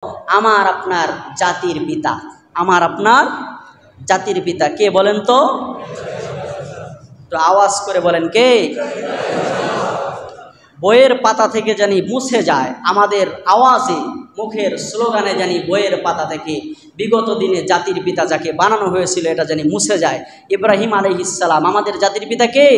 আমার আপনার জাতির পিতা, আমার আপনার জাতির পিতা কে বলেন তো? আওয়াজ করে বলেন কে? বইয়ের পাতা থেকে জানি মুছে যায়, আমাদের আওয়াজে মুখের স্লোগানে জানি বইয়ের পাতা থেকে বিগত দিনে জাতির পিতা যাকে বানানো হয়েছিল এটা জানি মুছে যায়। ইব্রাহিম আলাইহিস সালাম আমাদের জাতির পিতা কে?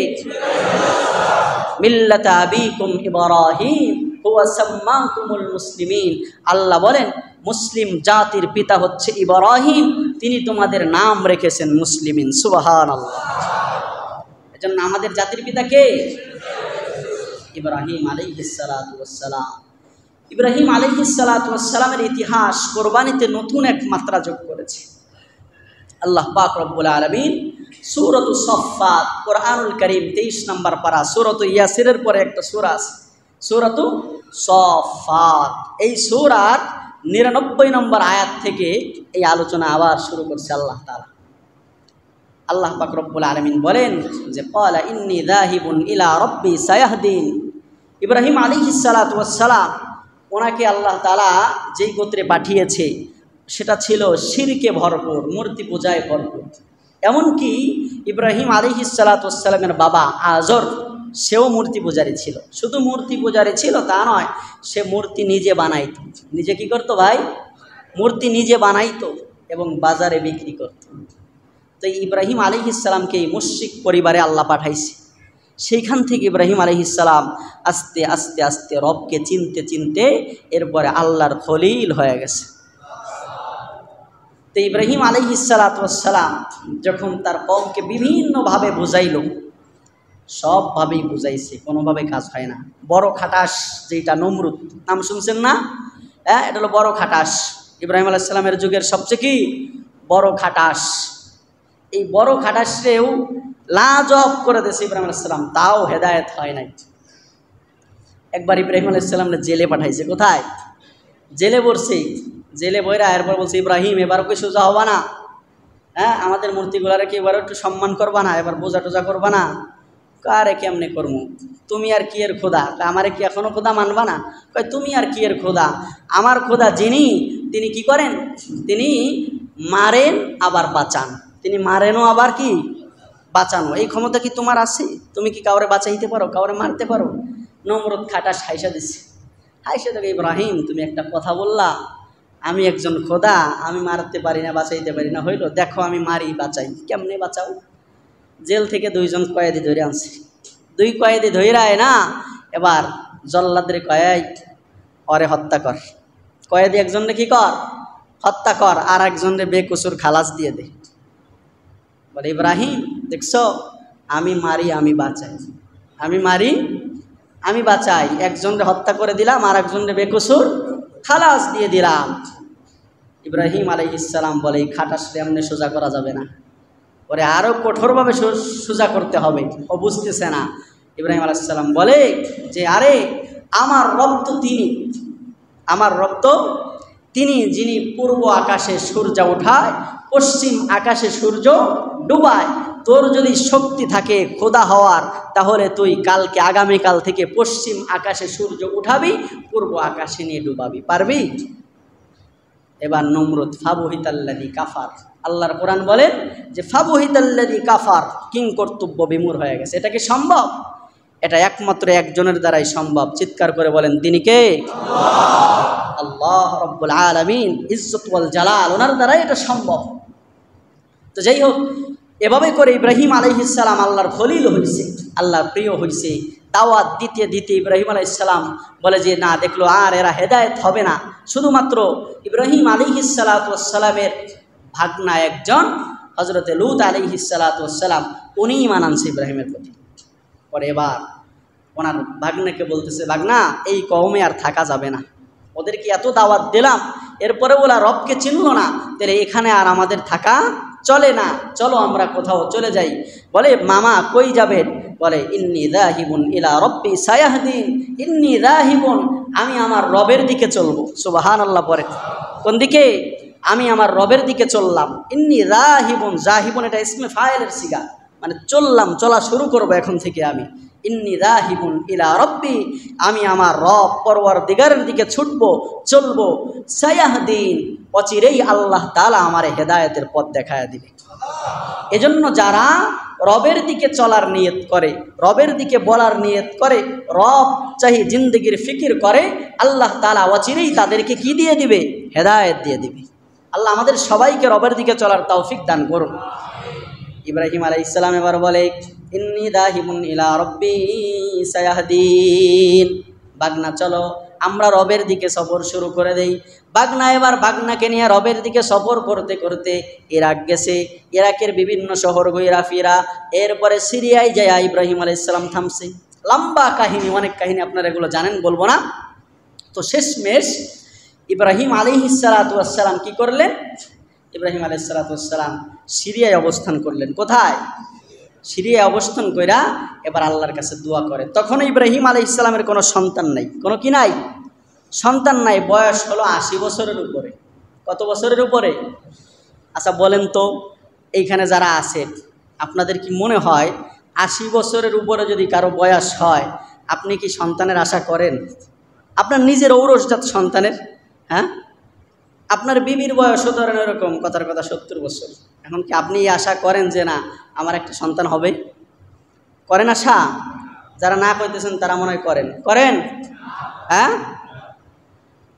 মিল্লাতা আবিকুম ইব্রাহিম হুয়া সাম্মাকুমুল মুসলিমিন। আল্লাহ বলেন মুসলিম জাতির পিতা হচ্ছে ইব্রাহিম, তিনি তোমাদের নাম রেখেছেন মুসলিমিন। সুবহানাল্লাহ। এজন্য আমাদের জাতির পিতা কে? ইব্রাহিম আলাইহিস সালাতু ওয়াস সালাম। ইব্রাহিম আলাইহিস সালাতু ওয়াস সালামের ইতিহাস কোরবানিতে নতুন এক মাত্রা যোগ করেছে আল্লাহ পাক রব্বুল আলামিন। সূরাতুস সাফফাত, কোরআনুল কারীম 23 নম্বর পারা, সূরাতুল ইয়াসিরের পরে একটা সূরা আছে সূরাতুস সাফফাত। এই সূরার 99 নম্বর আয়াত থেকে এই আলোচনা আবার শুরু করছে আল্লাহ তাআলা। আল্লাহ পাক রব্বুল আলামিন বলেন যে ক্বালা ইন্নী যাহিবুন ইলা রাব্বি সায়াহদিন। ইব্রাহিম আলাইহিস সালাতু ওয়াস সালাম, ওনাকে আল্লাহ তাআলা যেই গোত্রে পাঠিয়েছে সেটা ছিল শিরকে ভরপুর, মূর্তি পূজায় ভরপুর। এমনকি ইব্রাহিম আলাইহিস সালাতু ওয়াস সালামের বাবা আজর, সেও মূর্তি পূজারী ছিল। শুধু মূর্তি পূজারী ছিল তা নয়, সে মূর্তি নিজে বানাইতো। নিজে কি করতো ভাই? মূর্তি নিজে বানাইতো এবং বাজারে বিক্রি করত। তো ইব্রাহিম আলাইহিস সালামকে এই মুশরিক পরিবারে আল্লাহ পাঠাইছে। সেইখান থেকে ইব্রাহিম আলাইহিস সালাম আস্তে আস্তে আস্তে রবকে চিনতে চিনতে এরপরে আল্লাহর খলিল হয়ে গেছে। তো ইব্রাহিম আলাইহিস সালাতু ওয়াস সালাম যখন তার কওমকে বিভিন্নভাবে বুঝাইল, সবভাবেই বুঝাইছে, কোনোভাবে কাজ হয় না। বড় খাটাস যেটা নমরুদ, নাম শুনছেন না? হ্যাঁ, এটা হলো বড় খাটাস, ইব্রাহিম আলাইহিস সালামের যুগের সবচেয়ে কি বড় খাটাস। এই বড় খাটাসরেও লাজবাব করে দিয়েছে ইব্রাহিম আলাইহিস সালাম, তাও হেদায়েত হয় নাই। একবার ইব্রাহিম আলাইহিস সালামকে জেলে পাঠাইছে। কোথায়? জেলে পড়ছে। জেলে বইরা এরপর বলছে ইব্রাহিম এবারও কি সোজা হবা না? হ্যাঁ, আমাদের মূর্তিগুলারে কি এবারও একটু সম্মান করবা না? এবার বোঝা টোজা করবা না? কারে কেমনে করবো? তুমি আর কি এর খোদা? আমারে কি এখনো খোদা মানবা না? কয় তুমি আর কি এর খোদা? আমার খোদা যিনি, তিনি কি করেন? তিনি মারেন আবার বাঁচান। তিনি মারেনও আবার কি বাঁচানো। এই ক্ষমতা কি তোমার আছে? তুমি কি কাউরে বাঁচাইতে পারো? কাউরে মারতে পারো? নমরুদ খাটাস হাইসা দিছে। হাইসা দেবে ইব্রাহিম তুমি একটা কথা বললা, আমি একজন খোদা, আমি মারতে পারি না, বাঁচাইতে পারি না, হইল দেখো আমি মারি বাঁচাই। কেমনে বাঁচাও? জেল থেকে 2 জন কয়েদি ধরে আনছে। 2 কয়েদি ধৈরায় না, এবার জল্লাদের কয়েক অরে হত্যা কর। কয়েদি একজনরে কি কর? হত্যা কর, আর একজনরে বেকসুর খালাস দিয়ে দে। বলে ইব্রাহিম দেখছো, আমি মারি আমি বাঁচাই, আমি মারি আমি বাঁচাই। একজনরে হত্যা করে দিলাম, আর একজনরে বেকসুর খালাস দিয়ে দিলাম। ইব্রাহিম আলাইহিস সালাম বলে এই খাটাসরে এমনি সোজা করা যাবে না, পরে আরও কঠোরভাবে সোজা করতে হবে। ও বুঝতেছে না। ইব্রাহিম আলাইহিস সালাম বলে যে আরে আমার রব তো তিনি, আমার রব তো তিনি যিনি পূর্ব আকাশে সূর্য ওঠায়, পশ্চিম আকাশে সূর্য ডুবায়। তোর যদি শক্তি থাকে খোদা হওয়ার, তাহলে তুই কালকে আগামীকাল থেকে পশ্চিম আকাশে সূর্য উঠাবি, পূর্ব আকাশে নিয়ে ডুবাবি। পারবি? এবার নমরুদ ফাবহিতাল্লাযী কাফার, আল্লাহর কোরআন বলেন যে ফাবহিতাল্লাযী কাফার, কিং কর্তব্য বিমূঢ় হয়ে গেছে। এটা কি সম্ভব? এটা একমাত্র একজনের দ্বারাই সম্ভব। চিৎকার করে বলেন তিনি কে? আল্লাহ রাব্বুল আলামিন, ইজ্জত ওয়াল জালাল, ওনার দ্বারাই এটা সম্ভব। তো যাই হোক, এভাবে করে ইব্রাহিম আলাইহিস সালাম আল্লাহর খলিল হয়েছে, আল্লাহর প্রিয় হয়েছে। দাওয়াত দিতে দিতে ইব্রাহিম আলাইহিস সালাম বলে যে না, দেখলো আর এরা হেদায়েত হবে না। শুধুমাত্র ইব্রাহিম আলাইহিস সালাতু ওয়াস সালামের ভাগনা একজন হযরতে লূত আলাইহিস সালাতু ওয়াস সালাম, উনি ঈমান আনছে ইব্রাহিমের প্রতি। পরে এবার ওনার ভাগনাকে বলতেছে, ভাগনা এই কওমে আর থাকা যাবে না, ওদেরকে এত দাওয়াত দিলাম, এরপরে ওরা রবকে চিনল না, তাহলে এখানে আর আমাদের থাকা চলে না, চলো আমরা কোথাও চলে যাই। বলে মামা কই যাবেন? বলে ইন্নী যাহিবুন ইলা রাব্বি সায়াহদিন, ইন্নী যাহিবুন, আমি আমার রবের দিকে চলবো। সুবহানাল্লাহ। পরে কোন দিকে? আমি আমার রবের দিকে চললাম। ইন্নী যাহিবুন, যাহিবুন এটা ইসমে ফাইলের সিগা, মানে চলা শুরু করব এখন থেকে আমি। ইন্নী যাহিবুন ইলা রব্বি, আমি আমার রব পরওয়ারদিগারের দিকে ছুটবো, চলবো। সায়াহদিন, অচিরেই আল্লাহ তাআলা আমার হেদায়েতের পথ দেখায় দিবে। এজন্য যারা রবের দিকে চলার নিয়ত করে, রবের দিকে বলার নিয়ত করে, রব চাহি জিন্দগির ফিকির করে, আল্লাহ তাআলা অচিরেই তাদেরকে কি দিয়ে দিবে? হেদায়েত দিয়ে দিবে। আল্লাহ আমাদের সবাইকে রবের দিকে চলার তৌফিক দান করুন। ইব্রাহিম আলাইহিস সালাম এবার বলে, ইন্নী যাহিবুন ইলা রব্বি সায়াহদিন। বাগনা চলো, আমরা রবের দিকে সফর শুরু করে দেই। বাগনা এবার বাগনাকে নিয়ে রবের দিকে সফর করতে করতে ইরাক গেছে, ইরাকের বিভিন্ন শহর ঘুরা ফিরা, এরপরে সিরিয়ায় যায় ইব্রাহিম আলাইহিস সালাম থামছে। লম্বা কাহিনী, অনেক কাহিনী, আপনারা এগুলো জানেন, বলবো না। তো শেষমেশ ইব্রাহিম আলাইহিস সালাতু ওয়াস সালাম কি করলেন? ইব্রাহিম আলাইহিস সালাতু ওয়াস সালাম সিরিয়ায় অবস্থান করলেন। কোথায়? সিরিয়ায় অবস্থান কইরা এবার আল্লাহর কাছে দোয়া করে। তখন ইব্রাহিম আলাইহিস সালামের কোনো সন্তান নাই, কোনো কি নাই? সন্তান নাই। বয়স হলো 80 বছরের উপরে। কত বছরের উপরে? আচ্ছা বলেন তো, এইখানে যারা আছে, আপনাদের কি মনে হয় 80 বছরের উপরে যদি কারো বয়স হয়, আপনি কি সন্তানের আশা করেন? আপনার নিজের ঔরসজাত সন্তানের? হ্যাঁ, আপনার বিবির বয়সও ধরেন এরকম কথার কথা 70 বছর। এখন কি আপনি আশা করেন যে না আমার একটা সন্তান হবে? করেন আশা? যারা না কইতেছেন তারা মনে হয় করেন। হ্যাঁ,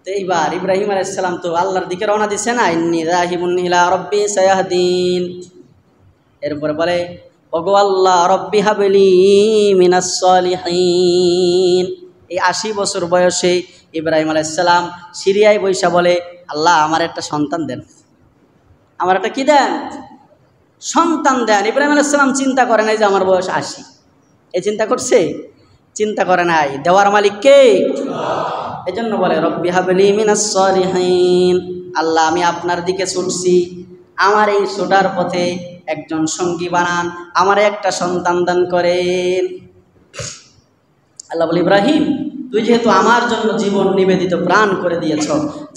তো এইবার ইব্রাহিম আলাইহিস সালাম তো আল্লাহর দিকে রওনা দিছে না, ইন্নী যাহিবুন ইলা রব্বি সায়াহদিন। এরপরে বলে, ওগো আল্লাহ, রব্বি হাবলি মিনাস সলিহিন। এই 80 বছর বয়সে ইব্রাহিম আলাইহিস সালাম সিরিয়ায় বৈশা বলে, আল্লাহ আমার একটা সন্তান দেন, আমার একটা কি দেন? সন্তান দেন। ইব্রাহিম আলাইহিস সালাম চিন্তা করে নাই যে আমার বয়স 80, এই চিন্তা করছে? চিন্তা করে নাই। দেওয়ার মালিক কে? এজন্য বলে, রব্বি হাবলি মিনাস সলিহিন। আল্লাহ আমি আপনার দিকে ছুটছি, আমার এই ছোটার পথে একজন সঙ্গী বানান, আমার একটা সন্তান দান করেন। আল্লাহ বলে, ইব্রাহিম তুই যেহেতু আমার জন্য জীবন নিবেদিত প্রাণ করে দিয়েছ,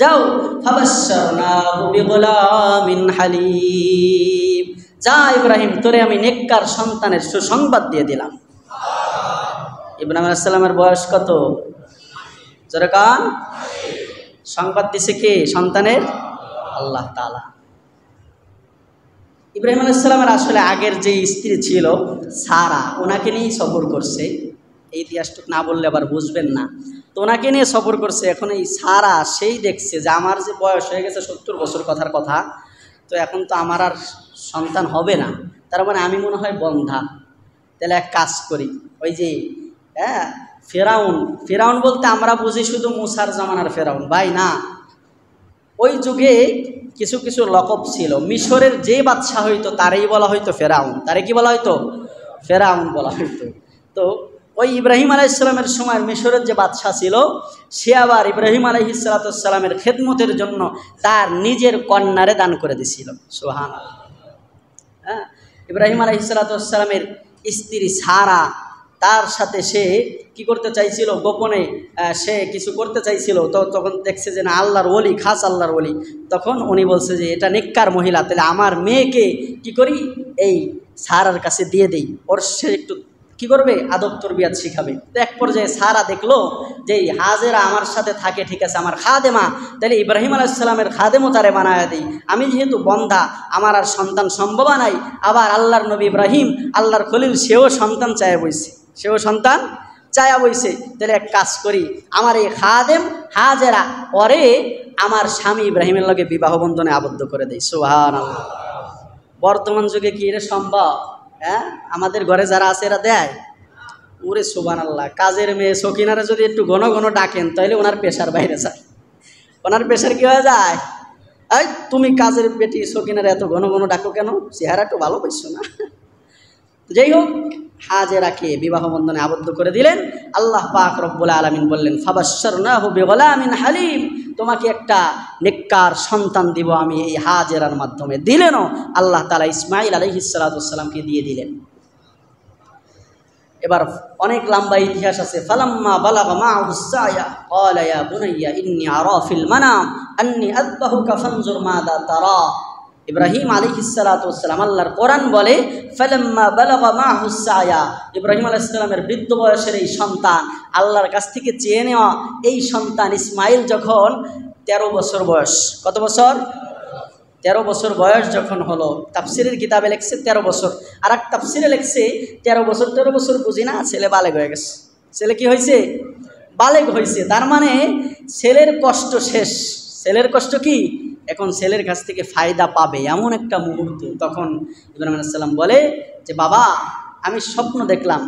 যাও, ফাবাশশারনাহু বিগুলামিন হালিম। যা ইব্রাহিম, তোরে আমি নেককার সন্তানের সুসংবাদ দিয়ে দিলাম। ইব্রাহিম আলাইহিস সালামের বয়স কত? জোরে কান। সংবাদ দিছে কে সন্তানের? আল্লাহ তাআলা। ইব্রাহিম আলাইহিস সালামের আসলে আগের যে স্ত্রী ছিল সারা, ওনাকে নিয়েই সফর করছে। এই ইতিহাসটুকু না বললে আবার বুঝবেন না। তো ওনাকে নিয়ে সফর করছে। এখন এই সারা সেই দেখছে যে আমার যে বয়স হয়ে গেছে 70 বছর কথার কথা, তো এখন তো আমার আর সন্তান হবে না, তার মানে আমি মনে হয় বন্ধা। তাহলে এক কাজ করি, ওই যে ফেরাউন বলতে আমরা বুঝি শুধু মুসার জামানার ফেরাউন, ভাই না। ওই যুগে কিছু কিছু লকব ছিল। মিশরের যে বাদশাহ হইতো তারই বলা হইতো ফেরাউন, তারে কি বলা হইতো? ফেরাউন বলা হইতো। তো ওই ইব্রাহিম আলাইহিস সালামের সময় মিশরের যে বাদশাহ ছিল, সে আবার ইব্রাহিম আলাইহিস সালামের খেদমতের জন্য তার নিজের কন্যারে দান করে দিছিল। সুবহানাল্লাহ। হ্যাঁ, ইব্রাহিম আলাইহিস সালামের স্ত্রী সারা, তার সাথে সে কি করতে চাইছিল? গোপনে সে কিছু করতে চাইছিল। তো তখন দেখছে যে না, আল্লাহর ওলি, খাস আল্লাহর ওলি। তখন উনি বলছে যে এটা নেককার মহিলা, তাহলে আমার মেয়েকে কি করি, এই সারার কাছে দিয়ে দেই, ওর সে একটু কি করবে, আদব তরবিয়াত শিখাবে। তো এক পর্যায়ে সারা দেখলো যে এই হাজেরা আমার সাথে থাকে, ঠিক আছে, আমার খাদেমা, তাহলে ইব্রাহিম আলাইহিস সালামের খাদেমও তারে বানায় দিই। আমি যেহেতু বন্ধা, আমার আর সন্তান সম্ভব নাই। আবার আল্লাহর নবী ইব্রাহিম, আল্লাহর খলিল, সেও সন্তান চায়া বইছে, তাহলে এক কাজ করি, আমার এই খাদেম হাজেরা পরে আমার স্বামী ইব্রাহিমের লগে বিবাহ বন্ধনে আবদ্ধ করে দেয়। সুবহানাল্লাহ। বর্তমান যুগে কি এটা সম্ভব? হ্যাঁ, আমাদের ঘরে যারা আছে এরা দেয়? ওরে সুবহানাল্লাহ। কাজের মেয়ে সকিনারে যদি একটু ঘন ঘন ডাকেন, তাহলে ওনার পেশার বাইরে যায়। ওনার পেশার কি হয়ে যায়? এই তুমি কাজের বেটি সকিনারে এত ঘন ঘন ডাকো কেন? চেহারা একটু ভালো পাইছো না? যাই হোক, হাজেরাকে বিবাহ বন্ধনে আবদ্ধ করে দিলেন। আল্লাহ পাক রব্বুল আলামিন বললেন, ফাবাশশারনাহু বিগুলামিন হালিম, তোমাকে একটা নেককার সন্তান দিব আমি এই হাজেরার মাধ্যমে। দিলেনও। আল্লাহ তাআলা ইসমাঈল আলাইহিস সালাতু ওয়াস সালামকে দিয়ে দিলেন। এবার অনেক লম্বা ইতিহাস আছে। ফালাম্মা বালাগা মাআহুস সায়া ক্বালা ইয়া বুনাইয়া ইন্নী আরা ফিল মানাম আন্নী আযবাহুকা ফানজুর মাযা তারা। ইব্রাহিম আলাইহিস সালাতু ওয়াস সালাম, আল্লাহর কোরআন বলে ফালাম্মা বালাগা মাহুস সায়া, ইব্রাহিম আলাইহিস সালামের বৃদ্ধ বয়সের এই সন্তান, আল্লাহর কাছ থেকে চেয়ে নেওয়া এই সন্তান ইসমাইল যখন 13 বছর বয়স, কত বছর? 13 বছর বয়স যখন হলো, তাফসিরের কিতাবে লেখছে 13 বছর, আর এক তাফসিরে লেখছে 13 বছর বুঝি না, ছেলে বালেগ হয়ে গেছে। ছেলে কি হয়েছে? বালেগ হয়েছে। তার মানে ছেলের কষ্ট শেষ। ছেলের কষ্ট কি? এখন ছেলের কাছ থেকে ফায়দা পাবে এমন একটা মুহূর্ত। তখন ইব্রাহিম আলাইহিস সালাম বলে যে বাবা, আমি স্বপ্ন দেখলাম,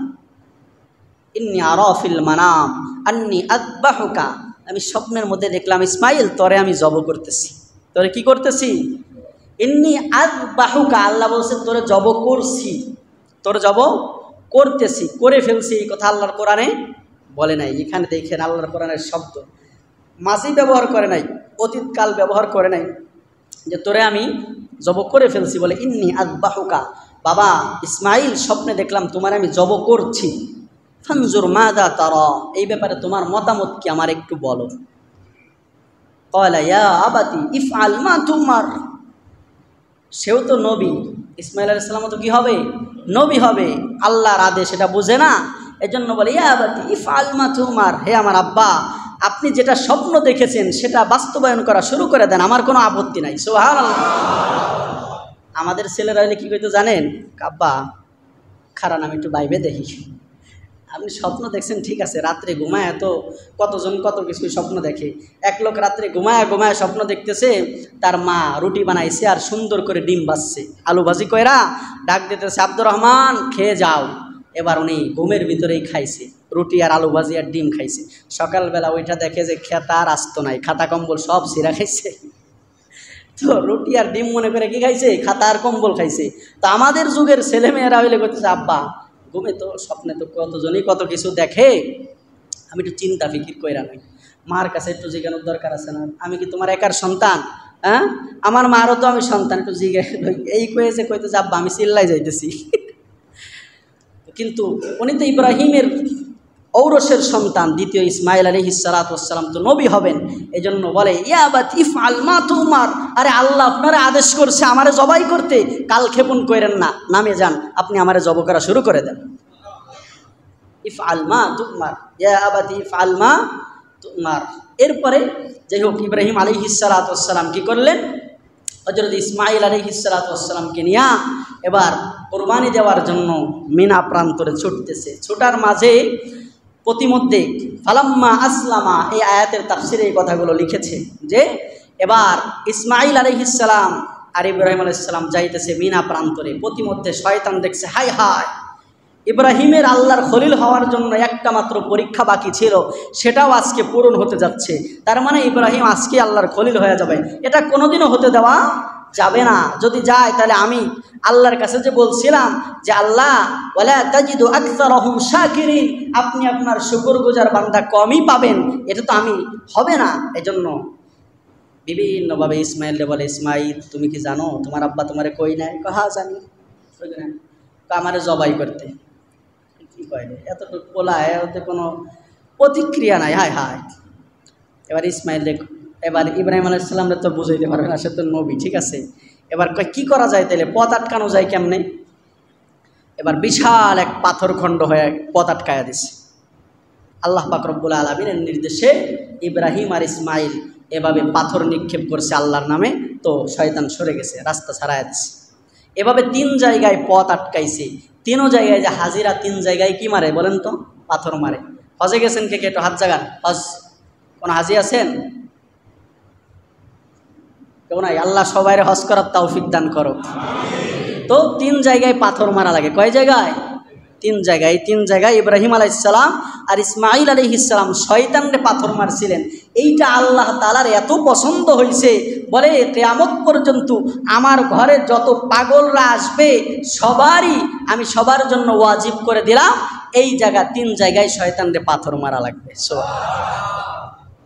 ইন্নী আরা ফিল মানাম আন্নী আযবাহুকা, আমি স্বপ্নের মধ্যে দেখলাম ইসমাইল তোরে আমি জব করতেছি। তোরে কি করতেছি? ইন্নী আযবাহুকা, আল্লাহ বলছে তোরে জব করছি, তোরে জব করতেছি, করে ফেলছি। এই কথা আল্লাহর কোরআনে বলে নাই। এখানে দেখেন আল্লাহর কোরআনের শব্দ মাঝি ব্যবহার করে নাই, অতীতকাল ব্যবহার করে নাই, যে তোরে আমি জব করে ফেলছি। বলে ইন্নী আযবাহুকা, বাবা ইসমাইল স্বপ্নে দেখলাম তোমার আমি জব করছি। ফানজুর মাযা তারা, এই ব্যাপারে তোমার মতামত কি আমার একটু বলো। ক্বালা ইয়া আবাতি ইফআল মা তুমার, সেও তো নবী, ইসমাইল আলাইহিস সালাম তো কি হবে? নবী হবে। আল্লাহর আদেশ এটা বুঝে না, এজন্য বলে ইয়া আবাতি ইফআল মা তুমার, হে আমার আব্বা আপনি যেটা স্বপ্ন দেখেছেন সেটা বাস্তবায়ন করা শুরু করে দেন, আমার কোনো আপত্তি নাই। সুবহানাল্লাহ। আমাদের ছেলেরা হলে কী কইতো জানেন? আব্বা খারান আমি একটু বাইবে দেখি। আপনি স্বপ্ন দেখছেন ঠিক আছে, রাত্রে ঘুমায় তো কতজন কত কিছু স্বপ্ন দেখে। এক লোক রাত্রে ঘুমায় স্বপ্ন দেখতেছে তার মা রুটি বানাইছে আর সুন্দর করে ডিম ভাজছে, আলু ভাজি কইরা ডাক দিতেছে আব্দুর রহমান খেয়ে যাও। এবার উনি ঘুমের ভিতরেই খাইছে, রুটি আর আলু ভাজি আর ডিম খাইছে। সকালবেলা ওইটা দেখে যে খেতা আর আসত নাই, খাতা কম্বল সব ছিঁড়া খাইছে। তো রুটি আর ডিম মনে করে কি খাইছে? খাতা আর কম্বল খাইছে। তো আমাদের যুগের ছেলেমেয়েরা হইলে করতেছে আব্বা ঘুমে তো স্বপ্নে তো কতজনই কত কিছু দেখে, আমি একটু চিন্তা ফিকির কইরা নই, মার কাছে একটু জিজ্ঞানোর দরকার আছে না? আমি কি তোমার একার সন্তান? হ্যাঁ, আমার মারও তো আমি সন্তান, একটু জিজ্ঞাসা এই কয়েছে কইতেছে আব্বা আমি চিল্লাই যাইতেছি। কিন্তু উনি তো ইব্রাহিমের ঔরসের সন্তান, দ্বিতীয় ইসমাইল আলাইহিস সালাতু ওয়াস সালাম তো নবী হবেন। এজন্য বলে ইয়া আবাতি ইফআল মা তুমার, আরে আল্লাহ আপনারে আদেশ করছে আমারে জবাই করতে, কাল ক্ষেপণ করেন না, নামে যান, আপনি আমারে জব করা শুরু করে দেন। ইফআল মা তুমার, ইয়া আবাতি ইফআল মা তুমার। এরপরে যাই হোক ইব্রাহিম আলাইহিস সালাতু ওয়াস সালাম কি করলেন? হযরত ইসমাইল আলাইহিস সালাতু ওয়াস সালামকে নিয়ে এবার কুরবানি দেওয়ার জন্য মিনা প্রান্তরে ছুটতেছে। ছোটার মাঝে প্রতিমধ্যে ফালাম্মা আসলামা, এই আয়াতের তাফসিরে এই কথাগুলো লিখেছে যে এবার ইসমাইল আলাইহিস সালাম আর ইব্রাহিম আলাইহিস সালাম যাইতেছে মিনা প্রান্তরে। প্রতিমধ্যে শয়তান দেখছে হায় হায়, ইব্রাহিমের আল্লাহর খলিল হওয়ার জন্য একটা মাত্র পরীক্ষা বাকি ছিল, সেটাও আজকে পূরণ হতে যাচ্ছে। তার মানে ইব্রাহিম আজকে আল্লাহর খলিল হয়ে যাবে, এটা কোনোদিনও হতে দেওয়া যাবে না। যদি যায় তাহলে আমি আল্লাহর কাছে যে বলছিলাম যে আল্লাহ ওয়ালা তাজিদু আকসারহুম শাকিরিন, আপনি আপনার শুকরগুজার বান্দা কমই পাবেন, এটা তো আমি হবে না। এজন্য বিভিন্নভাবে ইসমাইলকে বলে ইসমাইল তুমি কি জানো তোমার আব্বা তোমারে কই নাই? হ্যাঁ জানি, আমারে জবাই করতে। কি কয় এতটুকু বলায় ওতে কোনো প্রতিক্রিয়া নাই। হায় হায়। এবার ইসমাইল এবার ইব্রাহিম আলাইহিস সালামরে তো বুঝাইতে পারবে না, সে তো নবী, ঠিক আছে। এবার কি করা যায় তাহলে, পথ আটকানো যায় কেমনে? এবার বিশাল এক পাথর খণ্ড হয়ে পথ আটকায়া দিছে। আল্লাহ পাক রব্বুল আলামিনের নির্দেশে ইব্রাহিম আর ইসমাইল এভাবে পাথর নিক্ষেপ করছে আল্লাহর নামে, তো শয়তান সরে গেছে, রাস্তা ছাড়াইয়া দিছে। এভাবে 3 জায়গায় পথ আটকাইছে। 3 জায়গায় যে হাজিরা 3 জায়গায় কি মারে বলেন তো? পাথর মারে। হজে গেছেন কে কে? একটু হাত জাগান। হজ কোন হাজি আছেন? কেউ নাই? আল্লাহ সবাইরে হজ করার তৌফিক দান করো। তো 3 জায়গায় পাথর মারা লাগে। কয় জায়গায়? 3 জায়গায়। 3 জায়গায় ইব্রাহিম আলাইহিস সালাম আর ইসমাইল আলাইহিস সালাম শয়তানরে পাথর মারছিলেন। এইটা আল্লাহ তাআলার এত পছন্দ হয়েছে, বলে কিয়ামত পর্যন্ত আমার ঘরে যত পাগলরা আসবে আমি সবার জন্য ওয়াজিব করে দিলাম এই জায়গা 3 জায়গায় শয়তানরে পাথর মারা লাগবে।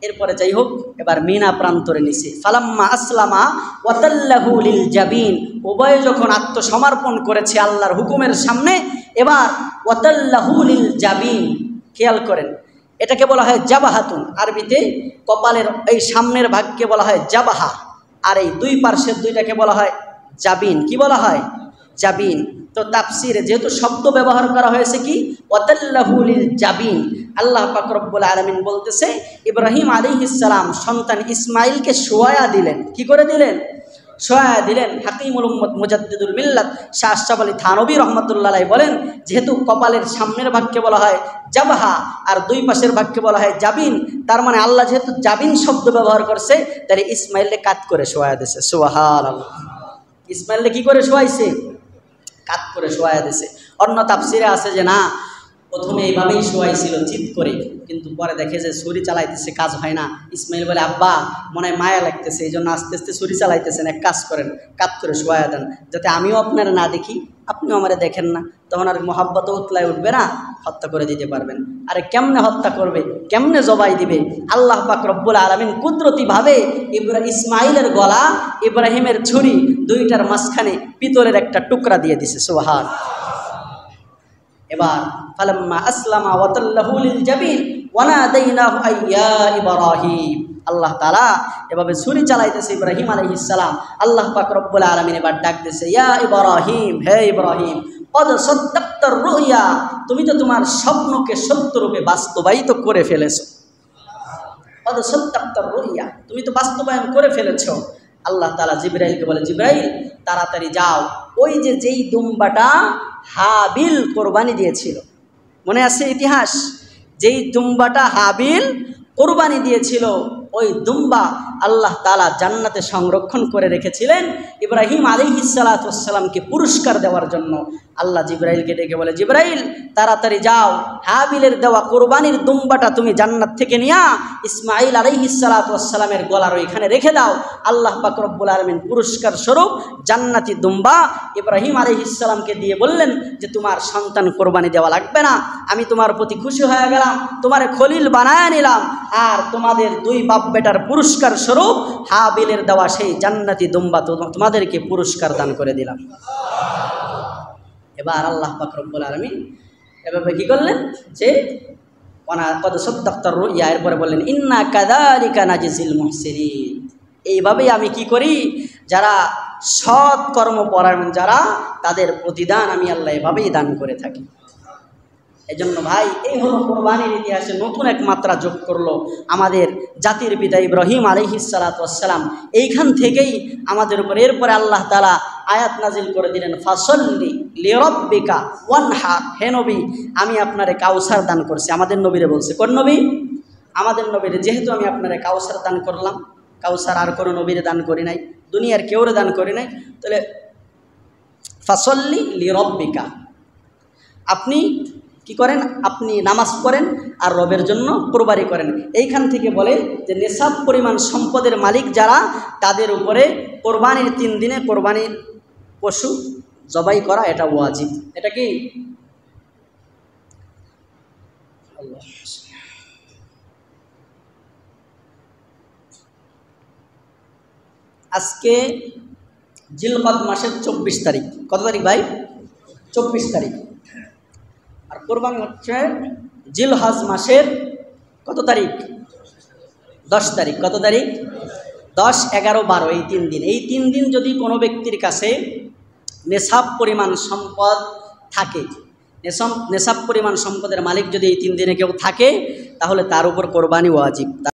এরপরে যাই হোক এবার মিনা প্রান্তরে নিছে। ফালাম্মা আসলামা ওয়াতাল্লাহু লিল জাবিন, উভয়ে যখন আত্মসমর্পণ করেছে আল্লাহর হুকুমের সামনে, এবার ওয়াতাল্লাহু লিল জাবিন, খেয়াল করেন এটাকে বলা হয় জাবাহাতুন, আরবিতে কপালের এই সামনের ভাগকে বলা হয় জাবাহা, আর এই 2 পার্শ্বের 2টাকে বলা হয় জাবিন। কি বলা হয়? জাবিন। তো তাফসিরে যেহেতু শব্দ ব্যবহার করা হয়েছে কি ওয়াতাল্লাহু লিল জাবিন, আল্লাহ পাক রব্বুল আলামিন বলতেছে ইব্রাহিম আলাইহিস সালাম সন্তান ইসমাইলকে শোয়া দিলেন। কি করে দিলেন? শোয়া দিলেন। হাকিমুল উম্মত মুজাদ্দিদুল মিল্লাত শাহ আশরাফ আলী থানভী রাহমাতুল্লাহ আলাইহি বলেন, যেহেতু কপালের সামনের ভাগকে বলা হয় জাবহা আর দুই পাশের ভাগকে বলা হয় জাবিন, তার মানে আল্লাহ যেহেতু জাবিন শব্দ ব্যবহার করছে, তাহলে ইসমাইলকে কাত করে শোয়া দিয়েছে। সুবহানাল্লাহ। ইসমাইলকে কি করে শোয়াইছে? কাত করে শোয়া দিয়েছে। অন্য তাফসিরে আছে যে না, প্রথমে এইভাবেই শোয়াইছিল চিৎ করে, কিন্তু পরে দেখে যে ছুরি চালাইতেছে, কাজ হয় না। ইসমাইল বলে আব্বা মনে হয় মায়া লাগতেছে, এই জন্য আস্তে আস্তে ছুরি চালাইতেছেন, এক কাজ করেন কাত করে শোয়া দেন, যাতে আমিও আপনারা না দেখি আপনিও আমারে দেখেন না, তখন আর মহাব্বত উতলায় উঠবে না, হত্যা করে দিতে পারবেন। আরে কেমনে হত্যা করবে, কেমনে জবাই দিবে? আল্লাহ পাক রব্বুল আলামিন কুদরতিভাবে ইসমাইলের গলা, ইব্রাহিমের ছুরি দুইটার মাঝখানে পিতলের একটা টুকরা দিয়ে দিছে। সুবহান। এবার ফালাম্মা আসলামা ওয়াতাল্লাহু লিল জাবিন ওয়া নাদাইনাহু আইয়া ইব্রাহিম, আল্লাহ তাআলা এভাবে ছুরি চালাইতেছে ইব্রাহিম আলাইহিস সালাম। আল্লাহ পাক রব্বুল আলামিন এবার ডাক দিয়েছে, ইয়া ইব্রাহিম, হে ইব্রাহিম, কদ সাদ্দাক্তার রুয়া, তুমি তো তোমার স্বপ্নকে সত্যরূপে বাস্তবায়িত করে ফেলেছো। কদ সাদ্দাক্তার রুয়া, তুমি তো বাস্তবায়ন করে ফেলেছো। আল্লাহ তাআলা জিবরাইলকে বলে, জিবরাইল তাড়াতাড়ি যাও, ওই যে যেই দুম্বাটা হাবিল কোরবানি দিয়েছিল, মনে আছে ইতিহাস? যেই দুম্বাটা হাবিল কোরবানি দিয়েছিল, ওই দুম্বা আল্লাহ তাআলা জান্নাতে সংরক্ষণ করে রেখেছিলেন ইব্রাহিম আলাইহিস সালাতু ওয়াস সালামকে পুরস্কার দেওয়ার জন্য। আল্লাহ জিবরাইলকে ডেকে বলে, জিবরাইল তাড়াতাড়ি যাও, হাবিলের দেওয়া কোরবানির দুম্বাটা তুমি জান্নাত থেকে নিয়া ইসমাইল আলাইহিস সালাতু ওয়াস সালামের গলার ওইখানে রেখে দাও। আল্লাহ পাক রব্বুল আলামিন পুরস্কার স্বরূপ জান্নাতি দুম্বা ইব্রাহিম আলাইহিস সালামকে দিয়ে বললেন যে তোমার সন্তান কোরবানি দেওয়া লাগবে না, আমি তোমার প্রতি খুশি হয়ে গেলাম, তোমারে খলিল বানায় নিলাম, আর তোমাদের দুই বাপ বেটার পুরস্কার স্বরূপ হাবিলের দেওয়া সেই জান্নাতি দুম্বা তোমাদেরকে পুরস্কার দান করে দিলাম। এবার আল্লাহ পাক রব্বুল আলামিন এভাবে কি করলেন যে কদ সাদ্দাক্তার রুয়া, এরপরে বললেন ইন্না কাযালিকা নাজিজিল মুহসিনিন, এইভাবেই আমি কি করি, যারা সৎ কর্মপরায়ণ যারা, তাদের প্রতিদান আমি আল্লাহ এভাবেই দান করে থাকি। এজন্য ভাই, এই হলো কোরবানির ইতিহাসে নতুন এক মাত্রা যোগ করলো আমাদের জাতির পিতা ইব্রাহিম আলাইহিস সালাতু ওয়াস সালাম। এইখান থেকেই আমাদের উপর এরপরে আল্লাহ তাআলা আয়াত নাজিল করে দিলেন, ফাসল্লি লিরাব্বিকা ওয়ানহার, হে নবী আমি আপনারে কাউসার দান করছি। আমাদের নবীরে বলছে, কোন নবী? আমাদের নবীরে, যেহেতু আমি আপনারে কাউসার দান করলাম, কাউসার আর কোনো নবীরে দান করি নাই, দুনিয়ার কেউরে দান করি নাই, তাহলে ফাসল্লি লিরাব্বিকা, আপনি কি করেন? আপনি নামাজ পড়েন আর রবের জন্য কোরবানি করেন। এইখান থেকে বলে যে নেশাব পরিমাণ সম্পদের মালিক যারা, তাদের উপরে কোরবানির 3 দিনে কোরবানির পশু জবাই করা এটা ওয়াজিব। এটা কি? আজকে জিলকদ মাসের 24 তারিখ। কত তারিখ ভাই? 24 তারিখ। আর কোরবানি হচ্ছে জিলহজ মাসের কত তারিখ? 10 তারিখ। কত তারিখ? 10, 11, 12, এই 3 দিন। এই 3 দিন যদি কোনো ব্যক্তির কাছে নেশাব পরিমাণ সম্পদ থাকে, নেশাব পরিমাণ সম্পদের মালিক যদি এই 3 দিনে কেউ থাকে, তাহলে তার উপর কোরবানি ওয়াজিব।